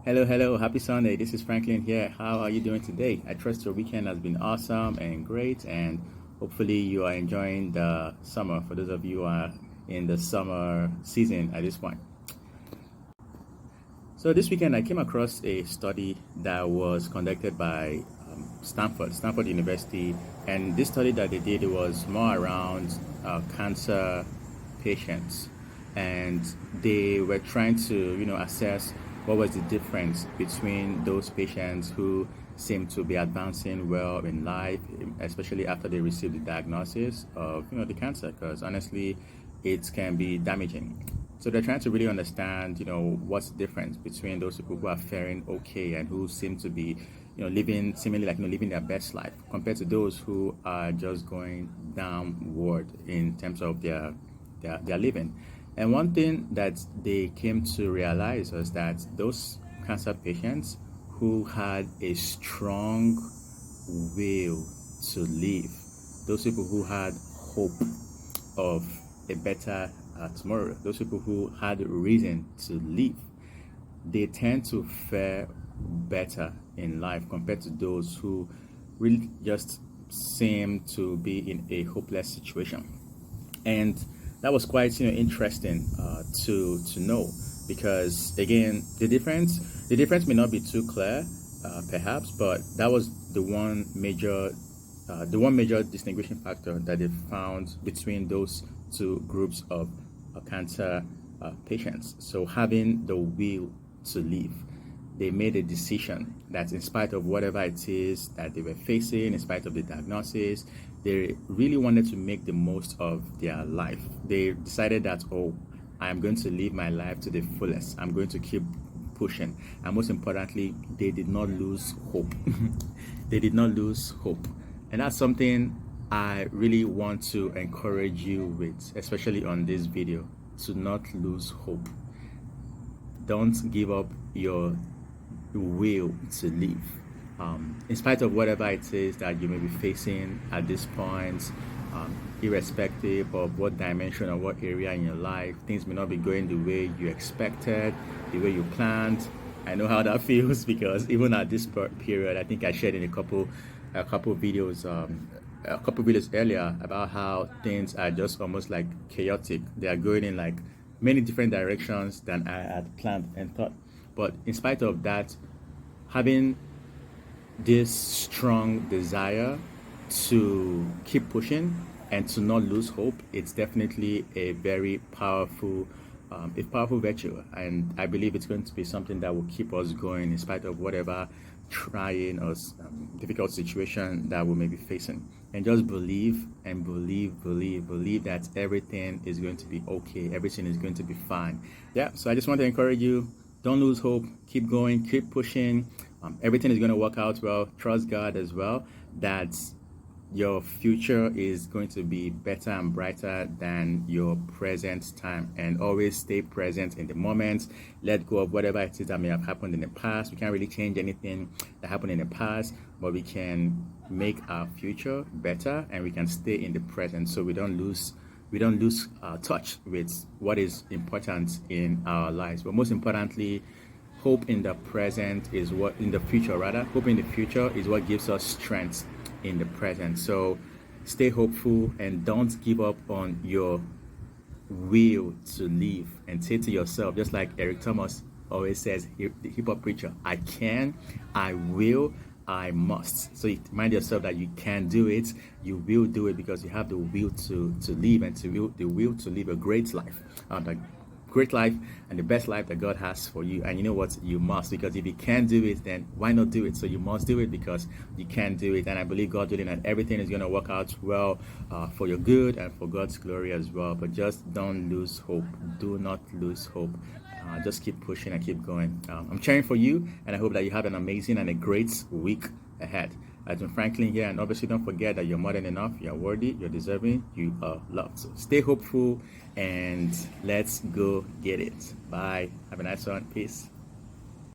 Hello, hello, happy Sunday. This is Franklin here. How are you doing today? I trust your weekend has been awesome and great, and hopefully, you are enjoying the summer for those of you who are in the summer season at this point. So, this weekend, I came across a study that was conducted by Stanford University, and this study that they did was more around cancer patients, and they were trying to assess what was the difference between those patients who seem to be advancing well in life, especially after they receive the diagnosis of the cancer, because honestly it can be damaging. So they're trying to really understand, what's the difference between those people who are faring okay and who seem to be, living seemingly like living their best life compared to those who are just going downward in terms of their living. And one thing that they came to realize was that those cancer patients who had a strong will to live, those people who had hope of a better tomorrow, those people who had a reason to live, they tend to fare better in life compared to those who really just seem to be in a hopeless situation. And that was quite interesting to know, because again the difference may not be too clear, perhaps, but that was the one major distinguishing factor that they found between those two groups of cancer patients. So having the will to live, they made a decision that in spite of whatever it is that they were facing, in spite of the diagnosis, they really wanted to make the most of their life. They decided that, oh, I'm going to live my life to the fullest. I'm going to keep pushing. And most importantly, they did not lose hope. They did not lose hope. And that's something I really want to encourage you with, especially on this video, to not lose hope. Don't give up your will to live. In spite of whatever it is that you may be facing at this point, irrespective of what dimension or what area in your life, things may not be going the way you expected, the way you planned. I know how that feels, because even at this period, I think I shared in a couple videos earlier about how things are just almost like chaotic. They are going in like many different directions than I had planned and thought. But in spite of that, having this strong desire to keep pushing and to not lose hope, it's definitely a powerful virtue, and I believe it's going to be something that will keep us going in spite of whatever trying or difficult situation that we may be facing. And just believe and believe that everything is going to be okay, everything is going to be fine. Yeah, so I just want to encourage you, don't lose hope, keep going, keep pushing. Everything is going to work out well. Trust God as well that your future is going to be better and brighter than your present time, and always stay present in the moment. Let go of whatever it is that may have happened in the past. We can't really change anything that happened in the past, but we can make our future better, and we can stay in the present so we don't lose touch with what is important in our lives. But most importantly, hope in the present is what in the future rather hope in the future is what gives us strength in the present. So stay hopeful and don't give up on your will to live, and say to yourself, just like Eric Thomas always says, the hip hop preacher, I can, I will, I must. So you remind yourself that you can do it, you will do it, because you have the will to live, and the will to live a great life. The great life and the best life that God has for you. And you know what? You must, because if you can't do it, then why not do it? So you must do it because you can do it. And I believe God willing that everything is going to work out well for your good and for God's glory as well. But just don't lose hope. Do not lose hope. Just keep pushing and keep going. I'm cheering for you, and I hope that you have an amazing and a great week ahead. I've been Franklin here, and obviously don't forget that you're more than enough, you're worthy, you're deserving, you are loved. So stay hopeful, and let's go get it. Bye. Have a nice one. Peace.